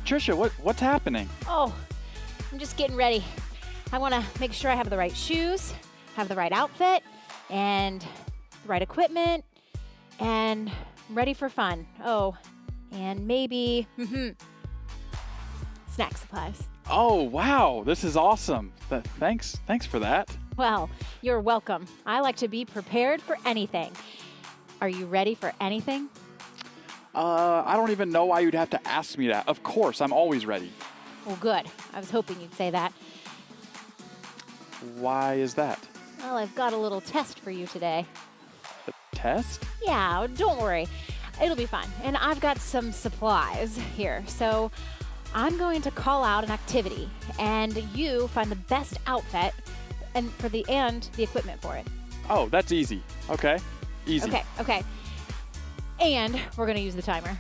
Trisha, what's happening? Oh, I'm just getting ready. I want to make sure I have the right shoes, have the right outfit, and the right equipment, and I'm ready for fun. Oh, and maybe snack supplies. Oh, wow, this is awesome. Thanks for that. Well, you're welcome. I like to be prepared for anything. Are you ready for anything? I don't even know why you'd have to ask me that. Of course, I'm always ready. Well, good. I was hoping you'd say that. Why is that? Well, I've got a little test for you today. A test? Yeah, don't worry. It'll be fun. And I've got some supplies here. So I'm going to call out an activity, and you find the best outfit and the equipment for it. Oh, that's easy. Okay, easy. Okay. And we're going to use the timer.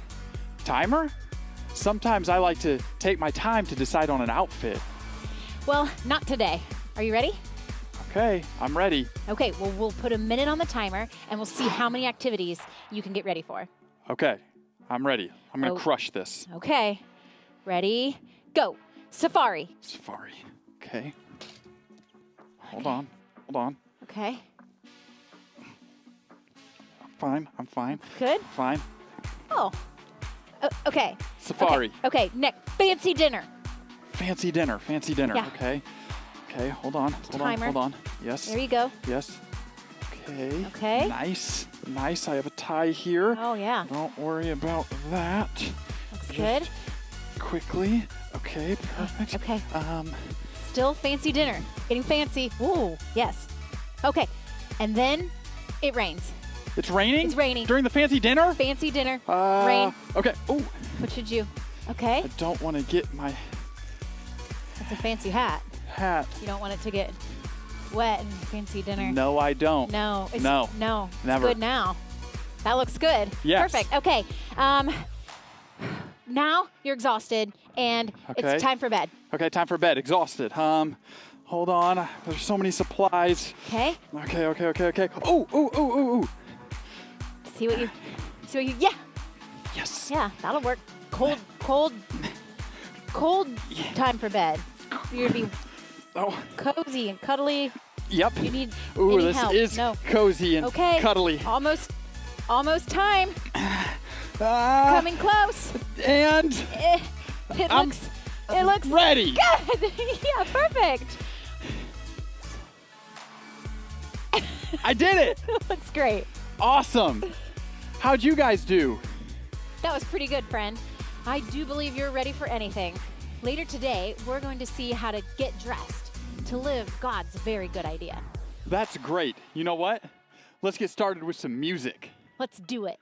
Timer? Sometimes I like to take my time to decide on an outfit. Well, not today. Are you ready? Okay, I'm ready. Okay, well, we'll put a minute on the timer, and we'll see how many activities you can get ready for. Okay, I'm ready. I'm going to crush this. Okay, ready, go. Safari. Safari. Okay. Hold on. Okay. I'm fine. Good? Fine. Oh, okay. Safari. Okay, next, fancy dinner. Fancy dinner. Yeah. Okay, hold on. Yes. There you go. Yes. Okay. Okay. Nice. I have a tie here. Oh, yeah. Don't worry about that. Looks Just good. Quickly. Okay, perfect. Okay. Still fancy dinner. Getting fancy. Ooh, yes. Okay, and then it rains. It's raining? It's raining. During the fancy dinner? Fancy dinner. Rain. Okay. Ooh. What should you? Okay. I don't want to get my That's a fancy hat. You don't want it to get wet in fancy dinner. No, I don't. No. No. It's Never. good now. That looks good. Yes. Perfect. Okay. Now you're exhausted and it's time for bed. Okay, time for bed. Exhausted. Hold on. There's so many supplies. Okay. Okay. Ooh. See what you, yeah. Yes. Yeah, that'll work. Cold time for bed. You're gonna be cozy and cuddly. Yep. You need Ooh, any this help. is No. cozy and Okay. cuddly. Almost time. Coming close. And It looks ready. good. Yeah, perfect. I did it. Looks great. Awesome. How'd you guys do? That was pretty good, friend. I do believe you're ready for anything. Later today, we're going to see how to get dressed to live God's very good idea. That's great. You know what? Let's get started with some music. Let's do it.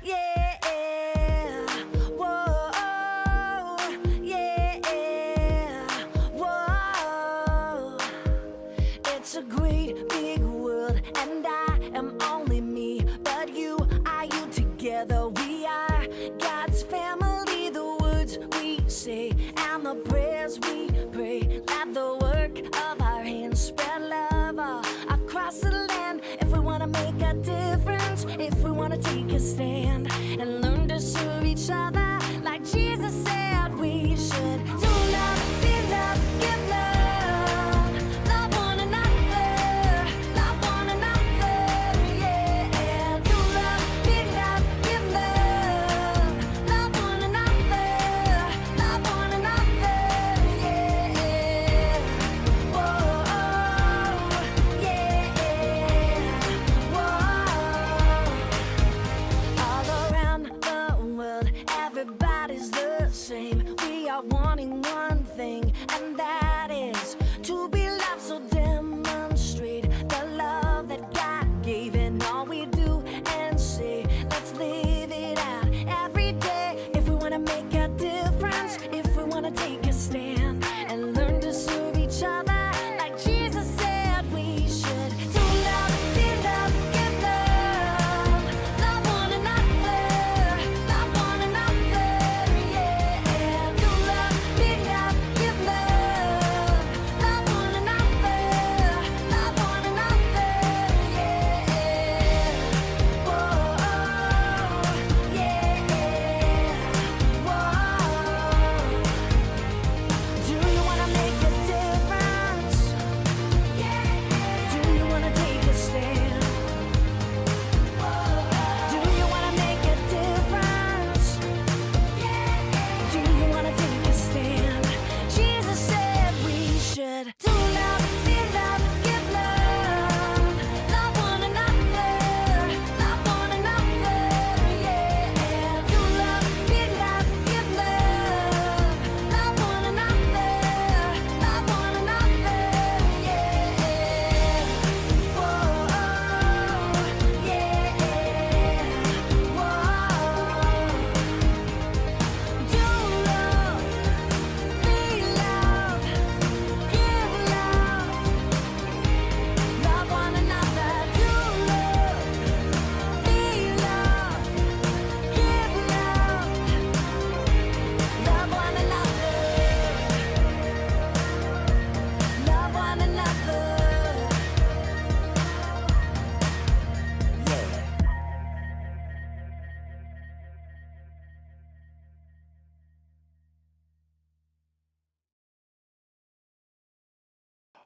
Yeah, whoa, yeah, whoa. It's a great big world, and I am only me, but you are you. Together we are God's family. The words we say and the prayers we pray, let the work of our hands spread love all across the land. If we want to make a difference, if we want to take a stand and learn to serve each other like Jesus said we should. Do love, be love, give love, love one another, yeah. Do love, be love, give love, love one another, yeah. Whoa, yeah, whoa. All around the world, every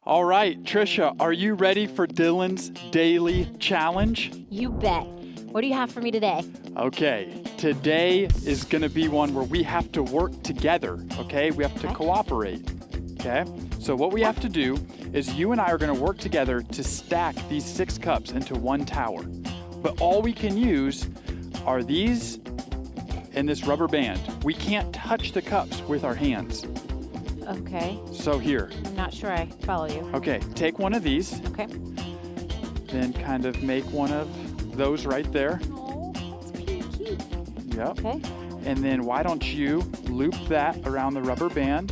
All right, Trisha, are you ready for Dylan's daily challenge? You bet. What do you have for me today? Okay, today is going to be one where we have to work together, okay? We have to cooperate, okay? So what we have to do is you and I are going to work together to stack these 6 cups into one tower. But all we can use are these and this rubber band. We can't touch the cups with our hands. Okay. So here. I'm not sure I follow you. Okay, take one of these. Okay. Then kind of make one of those right there. Oh, that's pretty cute. Yep. Okay. And then why don't you loop that around the rubber band?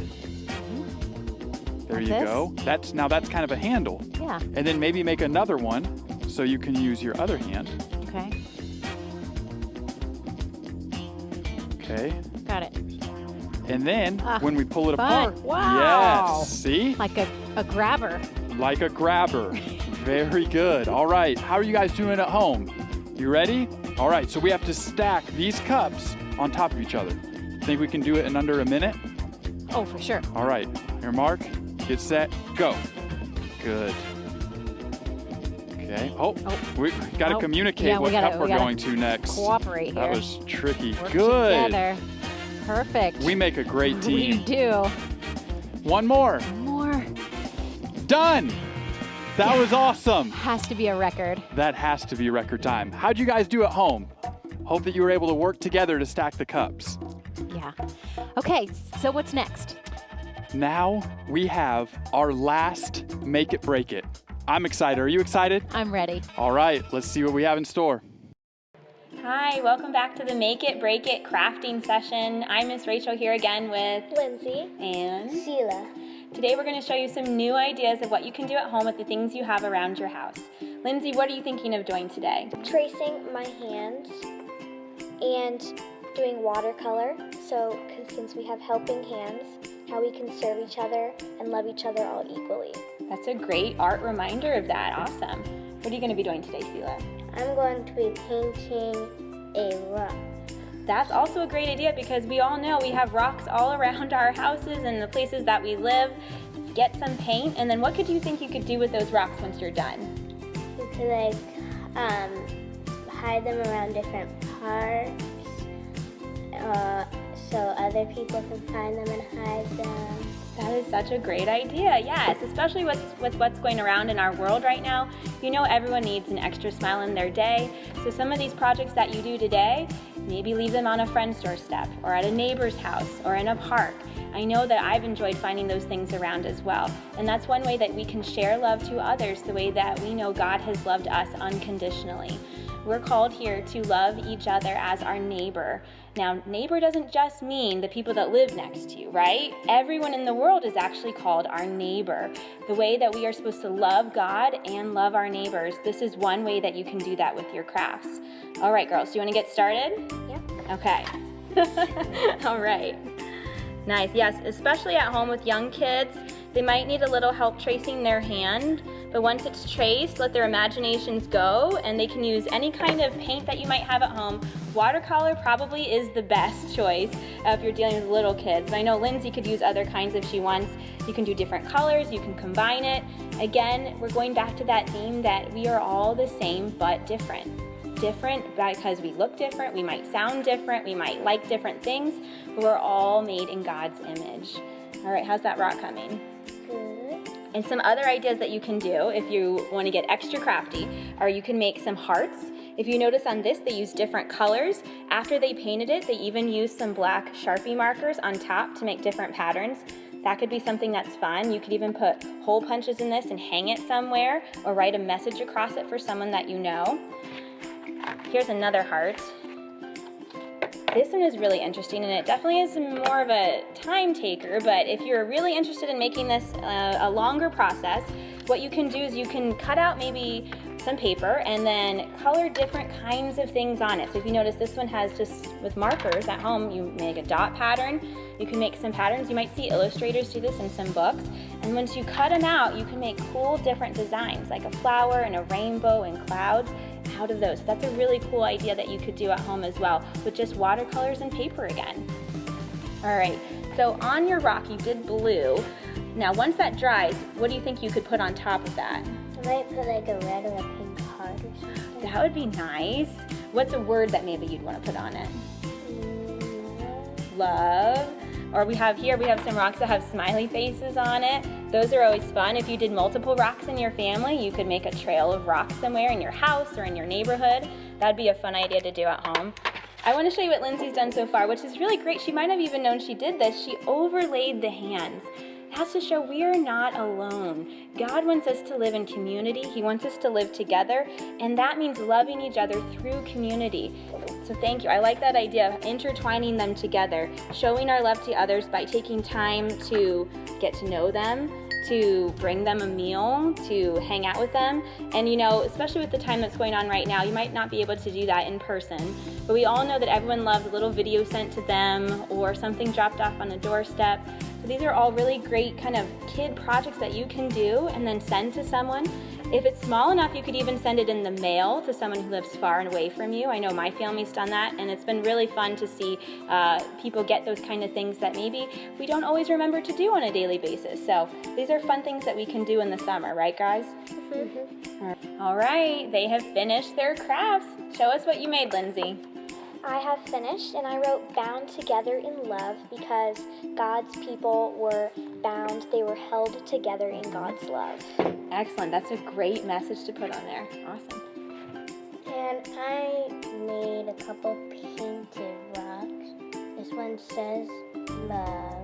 There you go. That's kind of a handle. Yeah. And then maybe make another one so you can use your other hand. Okay. Okay. Got it. And then when we pull it fun. apart, Wow. yes, see? Like a grabber. Like a grabber. Very good. All right, how are you guys doing at home? You ready? All right, so we have to stack these cups on top of each other. Think we can do it in under a minute? Oh, for sure. All right, your mark, get set, go. Good. Okay. Oh, we got to communicate what cup we're going to next. Cooperate here. That was tricky. Work Good. Together. Perfect. We make a great team. We do. One more. More. Done. That was awesome. Has to be a record. That has to be record time. How'd you guys do at home? Hope that you were able to work together to stack the cups. Yeah. Okay, so what's next? Now we have our last Make It Break It. I'm excited. Are you excited? I'm ready. All right, let's see what we have in store. Hi, welcome back to the Make It Break It crafting session. I'm Miss Rachel here again with Lindsay and Sheila. Today we're going to show you some new ideas of what you can do at home with the things you have around your house. Lindsay, what are you thinking of doing today? Tracing my hands and doing watercolor. So, since we have helping hands, how we can serve each other and love each other all equally. That's a great art reminder of that. Awesome. What are you going to be doing today, Sheila? I'm going to be painting a rock. That's also a great idea because we all know we have rocks all around our houses and the places that we live. Get some paint, and then what could you think you could do with those rocks once you're done? You could hide them around different parts so other people can find them and hide them. That is such a great idea, yes, especially with what's going around in our world right now. You know everyone needs an extra smile in their day, so some of these projects that you do today, maybe leave them on a friend's doorstep or at a neighbor's house or in a park. I know that I've enjoyed finding those things around as well, and that's one way that we can share love to others the way that we know God has loved us unconditionally. We're called here to love each other as our neighbor. Now, neighbor doesn't just mean the people that live next to you, right? Everyone in the world is actually called our neighbor. The way that we are supposed to love God and love our neighbors, this is one way that you can do that with your crafts. All right, girls, do you want to get started? Yeah. Okay. All right. Nice, yes, especially at home with young kids, they might need a little help tracing their hand, but once it's traced, let their imaginations go, and they can use any kind of paint that you might have at home. Watercolor probably is the best choice if you're dealing with little kids. I know Lindsay could use other kinds if she wants. You can do different colors, you can combine it. Again, we're going back to that theme that we are all the same but different. Different because we look different, we might sound different, we might like different things, but we're all made in God's image. All right, how's that rock coming? Good. And some other ideas that you can do if you want to get extra crafty are you can make some hearts. If you notice on this, they use different colors. After they painted it, they even used some black Sharpie markers on top to make different patterns. That could be something that's fun. You could even put hole punches in this and hang it somewhere or write a message across it for someone that you know. Here's another heart. This one is really interesting, and it definitely is more of a time taker, but if you're really interested in making this a longer process, what you can do is you can cut out maybe some paper and then color different kinds of things on it. So if you notice, this one has just with markers at home, you make a dot pattern. You can make some patterns. You might see illustrators do this in some books. And once you cut them out, you can make cool different designs, like a flower and a rainbow and clouds out of those. So that's a really cool idea that you could do at home as well with just watercolors and paper again. All right, so on your rock you did blue. Now, once that dries, what do you think you could put on top of that? I might put like a red or a pink heart or something. That would be nice. What's a word that maybe you'd want to put on it? Love. Or we have some rocks that have smiley faces on it. Those are always fun. If you did multiple rocks in your family, you could make a trail of rocks somewhere in your house or in your neighborhood. That'd be a fun idea to do at home. I want to show you what Lindsay's done so far, which is really great. She might have even known she did this. She overlaid the hands. That's to show we are not alone. God wants us to live in community. He wants us to live together, and that means loving each other through community. So thank you. I like that idea of intertwining them together, showing our love to others by taking time to get to know them, to bring them a meal, to hang out with them. And especially with the time that's going on right now, you might not be able to do that in person, but we all know that everyone loves a little video sent to them or something dropped off on a doorstep. So these are all really great kind of kid projects that you can do and then send to someone. If it's small enough, you could even send it in the mail to someone who lives far and away from you. I know my family's done that, and it's been really fun to see people get those kind of things that maybe we don't always remember to do on a daily basis. So these are fun things that we can do in the summer, right, guys? Mm-hmm. All right, they have finished their crafts. Show us what you made, Lindsay. I have finished, and I wrote bound together in love because God's people were bound. They were held together in God's love. Excellent. That's a great message to put on there. Awesome. And I made a couple painted rocks. This one says love.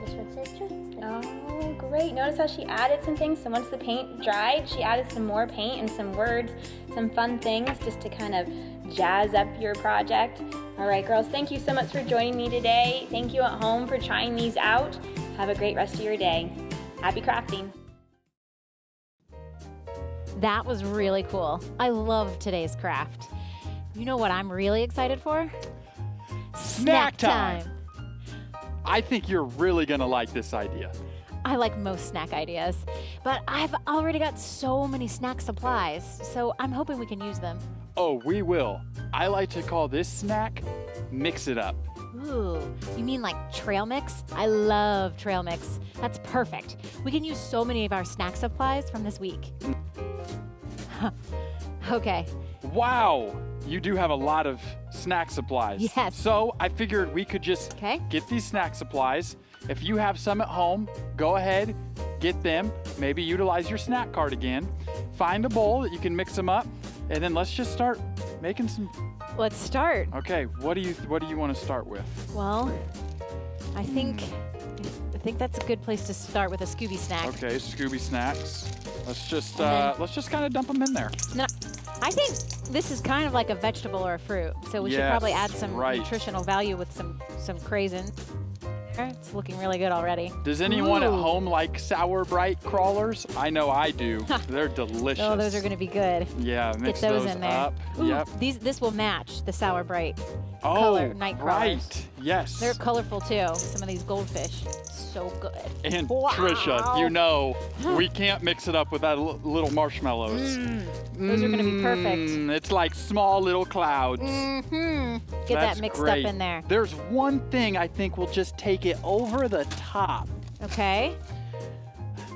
This one says truth. Oh, great. Notice how she added some things. So once the paint dried, she added some more paint and some words, some fun things just to kind of jazz up your project. All right, girls, thank you so much for joining me today. Thank you at home for trying these out. Have a great rest of your day. Happy crafting. That was really cool. I love today's craft. You know what I'm really excited for? Snack time. I think you're really gonna like this idea. I like most snack ideas, but I've already got so many snack supplies, so I'm hoping we can use them. Oh, we will. I like to call this snack Mix It Up. Ooh, you mean like trail mix? I love trail mix. That's perfect. We can use so many of our snack supplies from this week. Okay. Wow, you do have a lot of snack supplies. Yes. So I figured we could just get these snack supplies. If you have some at home, go ahead, get them. Maybe utilize your snack cart again. Find a bowl that you can mix them up, and then let's just start making some. Let's start. Okay, what do you want to start with? Well, I think that's a good place to start with a Scooby snack. Okay, Scooby snacks. Let's just kind of dump them in there. No, I think this is kind of like a vegetable or a fruit, so we should probably add some nutritional value with some craisin. It's looking really good already. Does anyone at home like Sour Bright crawlers? I know I do. They're delicious. Oh, those are going to be good. Yeah, mix Get those in there. up. Ooh, Yep. This will match the Sour Bright color night crawlers. Right. Yes. They're colorful too. Some of these goldfish. So good. And Trisha, you know, we can't mix it up with that little marshmallows. Those are going to be perfect. It's like small little clouds. Get that mixed up in there. There's one thing I think will just take it over the top. Okay.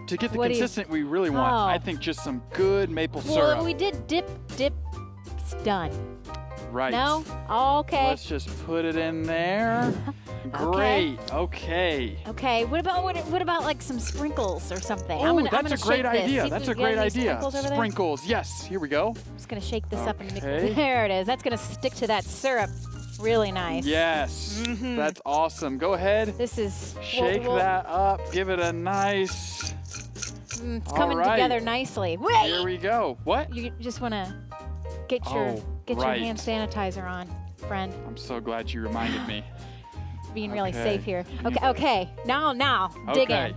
To get the consistent we really want, I think just some good maple syrup. Well, we did dip. It's done. Right. No? Okay. Let's just put it in there. Great. Okay. Okay. What about like some sprinkles or something? Oh, that's a great idea. That's a great idea. Sprinkles. Yes. Here we go. I'm just gonna shake this up and mix it. There it is. That's gonna stick to that syrup. Really nice. Yes. That's awesome. Go ahead. This is shake that up. Give it a nice. It's coming together nicely. Wait. Here we go. What? You just wanna get your hand sanitizer on, friend. I'm so glad you reminded me. Being really safe here. Okay. Now, dig in.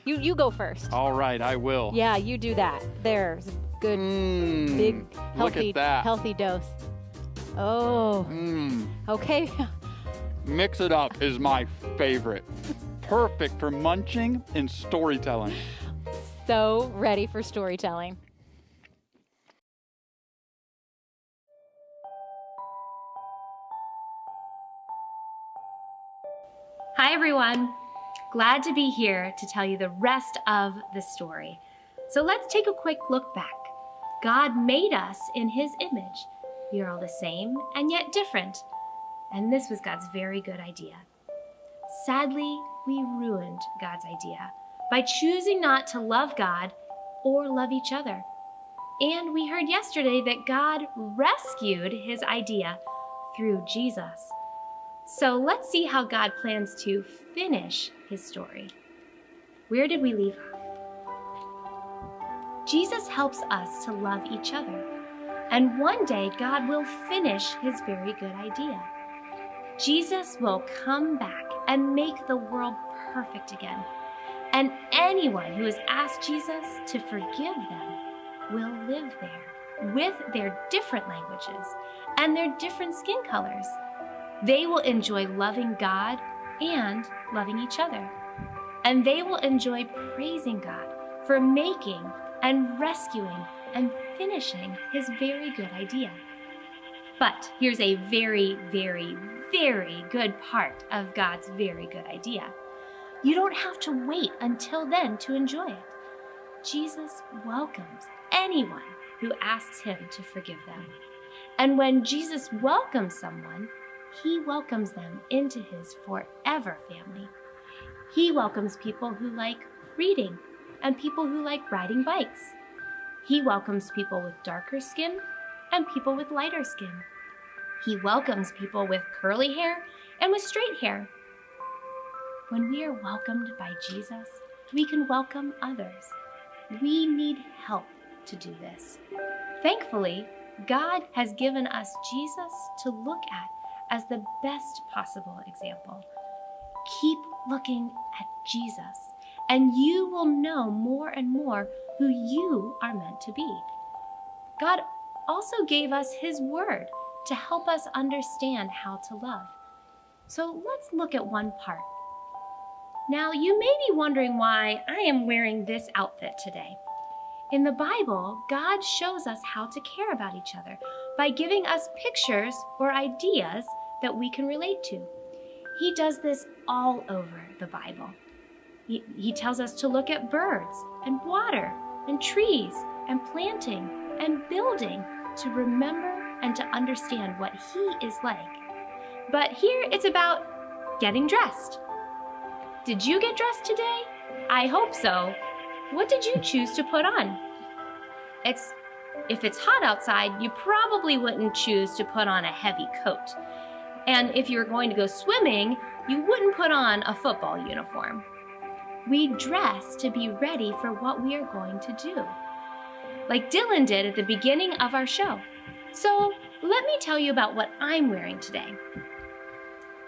You go first. All right, I will. Yeah, you do that. There's a good, big, healthy dose. Oh. Okay. Mix It Up is my favorite. Perfect for munching and storytelling. So ready for storytelling. Hi everyone! Glad to be here to tell you the rest of the story. So let's take a quick look back. God made us in his image. We are all the same and yet different. And this was God's very good idea. Sadly, we ruined God's idea by choosing not to love God or love each other. And we heard yesterday that God rescued his idea through Jesus. So let's see how God plans to finish his story. Where did we leave off? Jesus helps us to love each other. And one day God will finish his very good idea. Jesus will come back and make the world perfect again. And anyone who has asked Jesus to forgive them will live there with their different languages and their different skin colors. They will enjoy loving God and loving each other. And they will enjoy praising God for making and rescuing and finishing his very good idea. But here's a very, very, very good part of God's very good idea. You don't have to wait until then to enjoy it. Jesus welcomes anyone who asks him to forgive them. And when Jesus welcomes someone, he welcomes them into his forever family. He welcomes people who like reading and people who like riding bikes. He welcomes people with darker skin and people with lighter skin. He welcomes people with curly hair and with straight hair. When we are welcomed by Jesus, we can welcome others. We need help to do this. Thankfully, God has given us Jesus to look at as the best possible example. Keep looking at Jesus, and you will know more and more who you are meant to be. God also gave us his word to help us understand how to love. So let's look at one part. Now, you may be wondering why I am wearing this outfit today. In the Bible, God shows us how to care about each other by giving us pictures or ideas that we can relate to. He does this all over the Bible. He tells us to look at birds and water and trees and planting and building to remember and to understand what he is like. But here it's about getting dressed. Did you get dressed today? I hope so. What did you choose to put on? If it's hot outside, you probably wouldn't choose to put on a heavy coat. And if you were going to go swimming, you wouldn't put on a football uniform. We dress to be ready for what we are going to do, like Dylan did at the beginning of our show. So let me tell you about what I'm wearing today.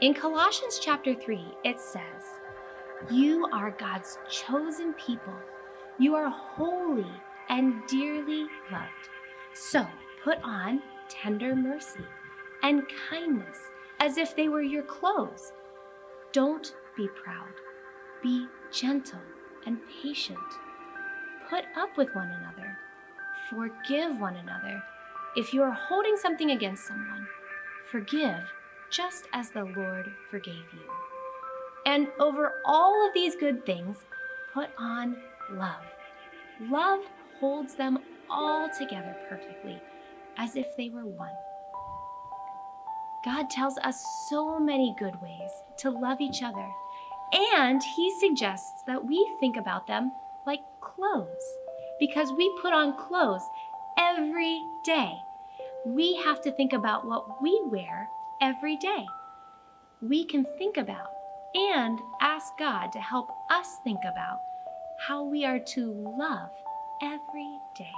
In Colossians chapter 3, it says, "You are God's chosen people. You are holy and dearly loved. So put on tender mercy and kindness as if they were your clothes. Don't be proud. Be gentle and patient. Put up with one another. Forgive one another. If you are holding something against someone, forgive just as the Lord forgave you. And over all of these good things, put on love. Love holds them all together perfectly, as if they were one." God tells us so many good ways to love each other, and he suggests that we think about them like clothes, because we put on clothes every day. We have to think about what we wear every day. We can think about and ask God to help us think about how we are to love every day.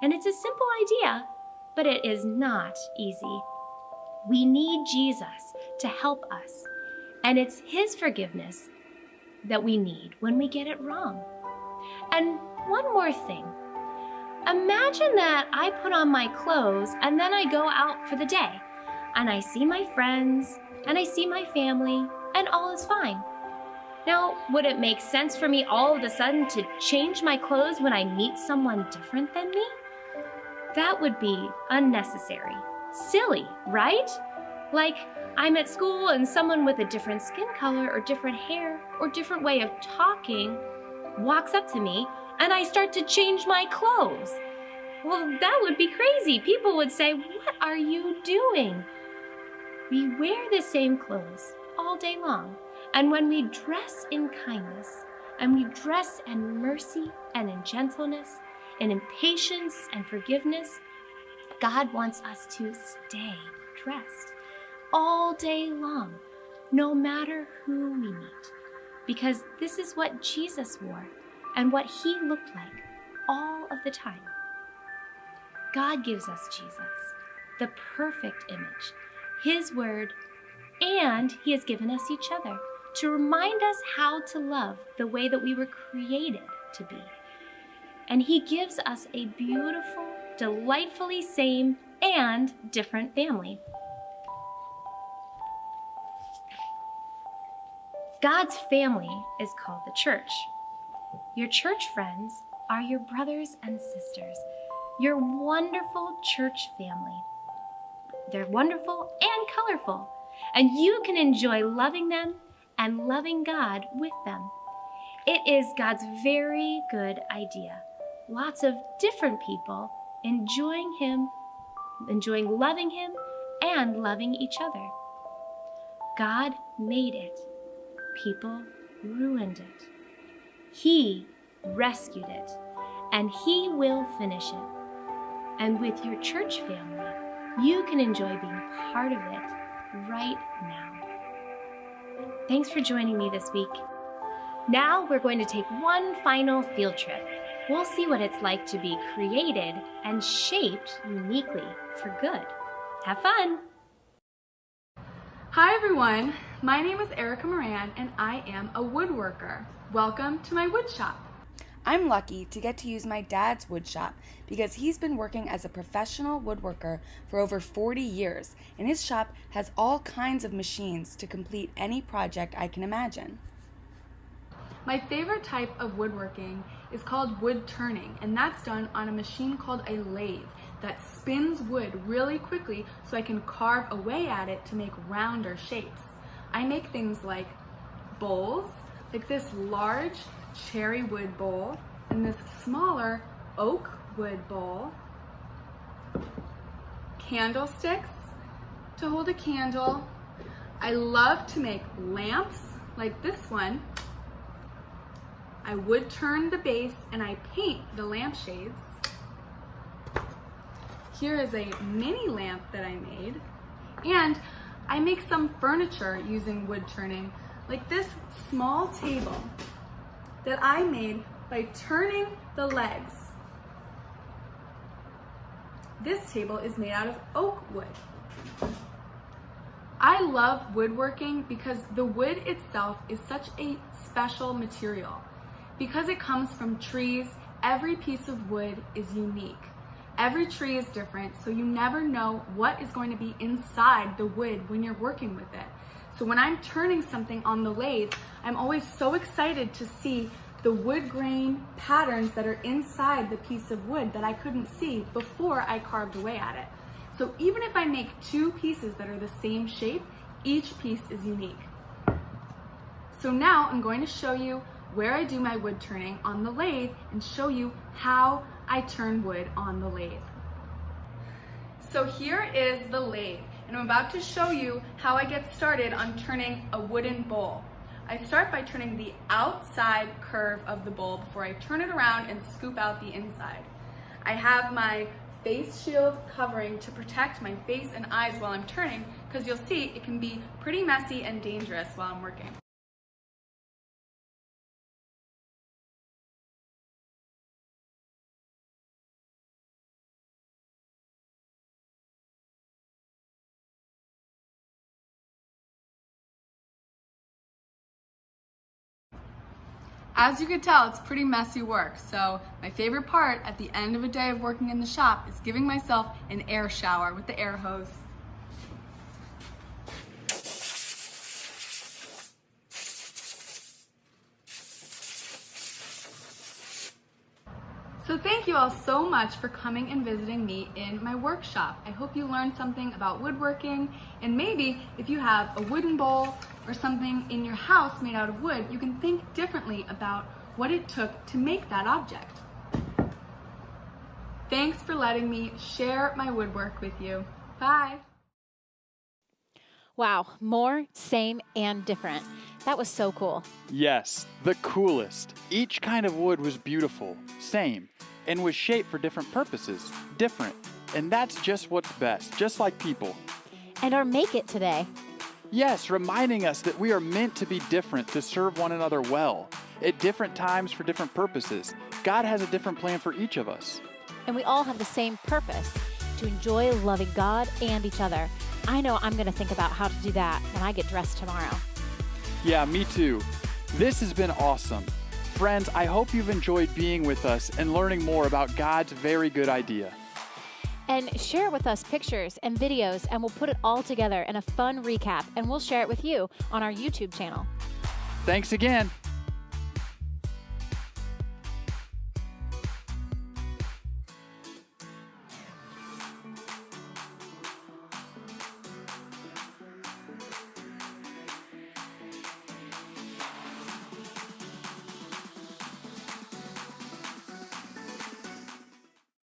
And it's a simple idea, but it is not easy. We need Jesus to help us, and it's his forgiveness that we need when we get it wrong. And one more thing. Imagine that I put on my clothes and then I go out for the day, and I see my friends, and I see my family, and all is fine. Now, would it make sense for me all of a sudden to change my clothes when I meet someone different than me? That would be unnecessary. Silly, right? Like I'm at school and someone with a different skin color or different hair or different way of talking walks up to me and I start to change my clothes. Well, that would be crazy. People would say, "What are you doing?" We wear the same clothes all day long. And when we dress in kindness, and we dress in mercy and in gentleness, and in patience and forgiveness, God wants us to stay dressed all day long, no matter who we meet. Because this is what Jesus wore and what he looked like all of the time. God gives us Jesus, the perfect image, his word, and he has given us each other to remind us how to love the way that we were created to be. And he gives us a beautiful, delightfully same and different family. God's family is called the church. Your church friends are your brothers and sisters, your wonderful church family. They're wonderful and colorful, and you can enjoy loving them and loving God with them. It is God's very good idea. Lots of different people enjoying him, enjoying loving him, and loving each other. God made it. People ruined it. He rescued it, and he will finish it. And with your church family, you can enjoy being part of it right now. Thanks for joining me this week. Now we're going to take one final field trip. We'll see what it's like to be created and shaped uniquely for good. Have fun! Hi everyone, my name is Erica Moran and I am a woodworker. Welcome to my wood shop. I'm lucky to get to use my dad's wood shop because he's been working as a professional woodworker for over 40 years, and his shop has all kinds of machines to complete any project I can imagine. My favorite type of woodworking is called wood turning, and that's done on a machine called a lathe that spins wood really quickly so I can carve away at it to make rounder shapes. I make things like bowls, like this large cherry wood bowl and this smaller oak wood bowl, candlesticks to hold a candle. I love to make lamps like this one. I wood turn the base and I paint the lampshades. Here is a mini lamp that I made, and I make some furniture using wood turning, like this small table that I made by turning the legs. This table is made out of oak wood. I love woodworking because the wood itself is such a special material. Because it comes from trees, every piece of wood is unique. Every tree is different, so you never know what is going to be inside the wood when you're working with it. So when I'm turning something on the lathe, I'm always so excited to see the wood grain patterns that are inside the piece of wood that I couldn't see before I carved away at it. So even if I make two pieces that are the same shape, each piece is unique. So now I'm going to show you where I do my wood turning on the lathe and show you how I turn wood on the lathe. So here is the lathe, and I'm about to show you how I get started on turning a wooden bowl. I start by turning the outside curve of the bowl before I turn it around and scoop out the inside. I have my face shield covering to protect my face and eyes while I'm turning, because you'll see it can be pretty messy and dangerous while I'm working. As you can tell, it's pretty messy work, so my favorite part at the end of a day of working in the shop is giving myself an air shower with the air hose. So thank you all so much for coming and visiting me in my workshop. I hope you learned something about woodworking, and maybe if you have a wooden bowl or something in your house made out of wood, you can think differently about what it took to make that object. Thanks for letting me share my woodwork with you. Bye. Wow, more, same, and different. That was so cool. Yes, the coolest. Each kind of wood was beautiful, same, and was shaped for different purposes, different. And that's just what's best, just like people. And our Make It today. Yes, reminding us that we are meant to be different to serve one another well, at different times for different purposes. God has a different plan for each of us. And we all have the same purpose, to enjoy loving God and each other. I know I'm going to think about how to do that when I get dressed tomorrow. Yeah, me too. This has been awesome. Friends, I hope you've enjoyed being with us and learning more about God's very good idea. And share with us pictures and videos, and we'll put it all together in a fun recap, and we'll share it with you on our YouTube channel. Thanks again.